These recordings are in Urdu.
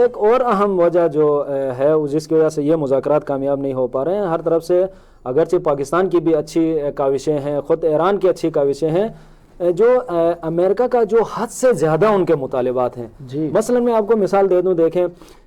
ایک اور اہم وجہ جو ہے جس کی وجہ سے یہ مذاکرات کامیاب نہیں ہو پا رہے ہیں، ہر طرف سے اگرچہ پاکستان کی بھی اچھی کاوشیں ہیں، خود ایران کی اچھی کاوشیں ہیں، جو امریکہ کا جو حد سے زیادہ ان کے مطالبات ہیں. مثلا میں آپ کو مثال دے دوں، دیکھیں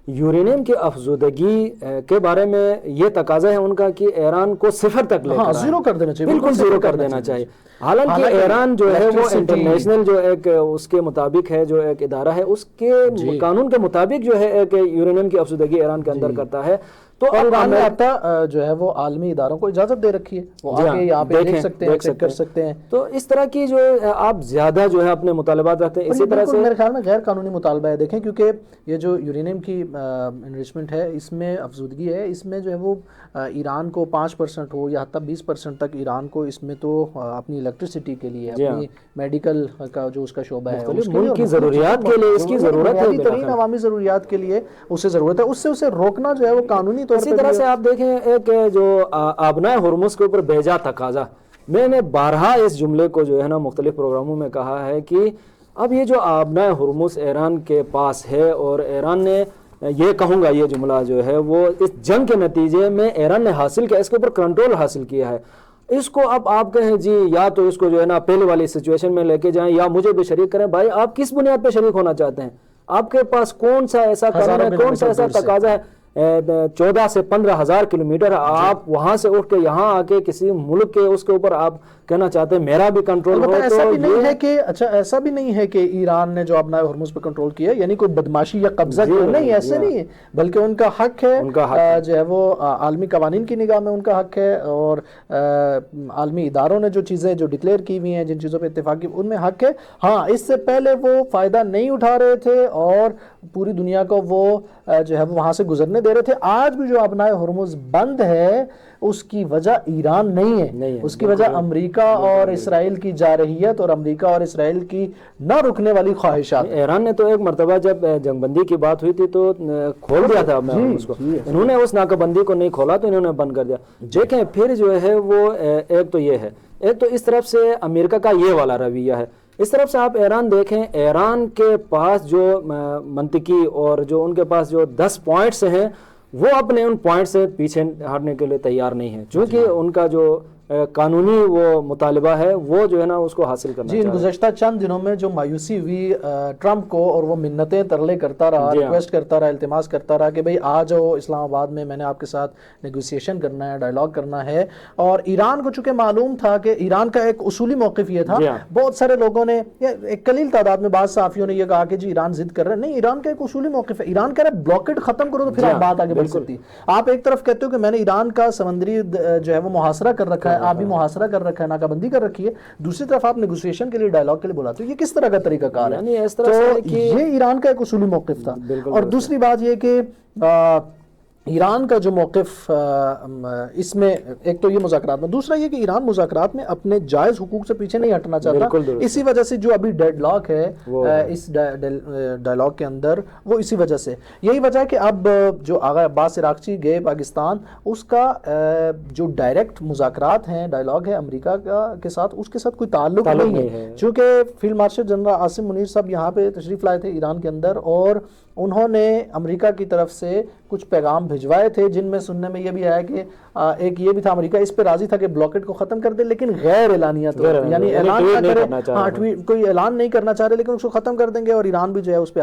یورینیم کی افزودگی کے بارے میں یہ تقاضا ہے ان کا کہ ایران کو صفر تک لے کر زیرو کر دینا چاہیے، بالکل زیرو کر دینا چاہیے. حالانکہ ایران جو ہے وہ انٹرنیشنل جو ایک اس کے مطابق ہے، جو ایک ادارہ ہے اس کے قانون کے مطابق جو ہے کہ یورینیم کی افزودگی ایران کے اندر کرتا ہے. تو ایران نے جو ہے وہ عالمی اداروں کو اجازت دے رکھی ہے، وہ آگے یہاں پہ دیکھ سکتے ہیں، چیک کر سکتے ہیں. تو اس طرح کی جو آپ زیادہ جو ہے اپنے مطالبات رکھتے ہیں، اسی طرح سے میرے خیال میں غیر قانونی مطالبہ ہے. دیکھیں کیونکہ یہ جو یورینیم کی انریچمنٹ ہے، اس میں افزودگی ہے، اس میں جو ہے وہ ایران کو 5% ہو یا حتی 20% تک ایران کو اس میں تو اپنی الیکٹریسٹی کے لیے، اپنی میڈیکل کا جو اس کا شعبہ ہے، ملک کی ضروریات کے لیے اس کی ضرورت ہے، بنیادی ترین عوامی ضروریات کے لیے اسے ضرورت ہے، اس سے اسے روکنا جو ہے وہ قانونی طور اسی طرح سے آپ دیکھیں ایک جو آبنائے ہرمز کے اوپر بھیجا تقاضا، میں نے بارہا اس جملے کو جو ہے نا مختلف پروگراموں میں کہا ہے کہ اب یہ جو آبنائے ہرمز ایران کے پاس ہے، اور ایران نے یہ کہوں گا یہ جملہ جو ہے وہ اس جنگ کے نتیجے میں ایران نے حاصل کیا، اس کے اوپر کنٹرول حاصل کیا ہے. اس کو اب آپ کہیں جی یا تو اس کو جو ہے نا پہلے والی سچویشن میں لے کے جائیں یا مجھے بھی شریک کریں. بھائی آپ کس بنیاد پہ شریک ہونا چاہتے ہیں؟ آپ کے پاس کون سا ایسا قانون ہے، کون سا ایسا تقاضا ہے؟ 14 سے 15 ہزار کلومیٹر آپ وہاں سے اٹھ کے یہاں آ کے کسی ملک کے اس کے اوپر آپ کہنا چاہتے ہیں میرا بھی کنٹرول ہو. ایسا بھی نہیں ہے کہ ایسا بھی نہیں ہے کہ ایران نے جو آبنائے ہرمز پہ کنٹرول کیا یعنی کوئی بدماشی یا قبضہ کیا، نہیں، ایسے نہیں ہے، بلکہ ان کا حق ہے جو ہے وہ عالمی قوانین کی نگاہ میں ان کا حق ہے، اور عالمی اداروں نے جو چیزیں جو ڈکلیئر کی ہوئی ہیں، جن چیزوں پہ اتفاق کی، ان میں حق ہے. ہاں، اس سے پہلے وہ فائدہ نہیں اٹھا رہے تھے اور پوری دنیا کو وہ جو ہے وہاں سے گزرنے دے رہے تھے. آج بھی جو آبنائے ہرمز بند ہے اس کی وجہ ایران نہیں ہے، اس کی وجہ امریکہ اور اسرائیل کی جارحیت اور امریکہ اور اسرائیل کی نہ رکنے والی خواہشات. ایران نے تو ایک مرتبہ جب جنگ بندی کی بات ہوئی تھی تو کھول دیا تھا اس کو، انہوں نے اس ناکہ بندی کو نہیں کھولا تو انہوں نے بند کر دیا. دیکھیں پھر جو ہے وہ ایک تو یہ ہے، ایک تو اس طرف سے امریکہ کا یہ والا رویہ ہے. اس طرف سے آپ ایران دیکھیں، ایران کے پاس جو منطقی اور جو ان کے پاس جو 10 پوائنٹس ہیں، وہ اپنے ان پوائنٹ سے پیچھے ہٹنے کے لیے تیار نہیں ہیں، چونکہ ان کا جو قانونی وہ مطالبہ ہے وہ جو ہے نا اس کو حاصل کرنا چاہتے ہیں. گزشتہ چند دنوں میں جو مایوسی ہوئی ٹرمپ کو، اور وہ منتیں ترلے کرتا رہا، ریکویسٹ کرتا رہا، التماس کرتا رہا کہ بھئی آ جاؤ اسلام آباد میں نے آپ کے ساتھ نیگوسیشن کرنا ہے، ڈائیلاگ کرنا ہے. اور ایران کو چونکہ معلوم تھا کہ ایران کا ایک اصولی موقف یہ تھا، بہت سارے لوگوں نے، ایک قلیل تعداد میں بعض صحافیوں نے یہ کہا کہ جی ایران ضد کر رہا ہے. نہیں، ایران کا ایک اصولی موقف ہے. ایران کہہ رہا ہے بلاکڈ ختم کرو تو پھر آپ بات آگے بڑھ سکتی. آپ ایک طرف کہتے ہو کہ میں نے ایران کا سمندری جو ہے وہ محاصرہ کر رکھا ہے، آپ بھی محاصرہ کر رکھا ہے، ناکہ بندی کر رکھی ہے، دوسری طرف آپ نیگوسیشن کے لیے، ڈائیلاگ کے لیے بلاتے ہو. یہ کس طرح کا طریقہ کار ہے؟ تو یہ ایران کا ایک اصولی موقف تھا. اور دوسری بات یہ کہ ایران کا جو موقف اس میں، ایک تو یہ مذاکرات میں، دوسرا یہ کہ ایران مذاکرات میں اپنے جائز حقوق سے پیچھے نہیں ہٹنا چاہتا. اسی وجہ سے جو ابھی ڈیڈ لاک ہے اس ڈائیلاگ کے اندر، وہ اسی وجہ سے. یہی وجہ ہے کہ اب جو آغا عباس عراقچی گئے پاکستان، اس کا جو ڈائریکٹ مذاکرات ہیں، ڈائیلاگ ہے امریکہ کے ساتھ، اس کے ساتھ کوئی تعلق نہیں ہے. چونکہ field marshal general Asim Munir صاحب یہاں پہ تشریف لائے تھے ایران کے اندر، اور انہوں نے امریکہ کی طرف سے کچھ پیغام بھجوائے تھے، جن میں سننے میں یہ بھی آیا کہ ایک یہ بھی تھا، امریکہ اس پہ راضی تھا کہ بلاکڈ کو ختم کر دے، لیکن غیر اعلانیہ طور پر، یعنی اعلان نہ کرے، کوئی اعلان نہیں کرنا چاہ رہے لیکن اس کو ختم کر دیں گے، اور ایران بھی جو ہے اس پہ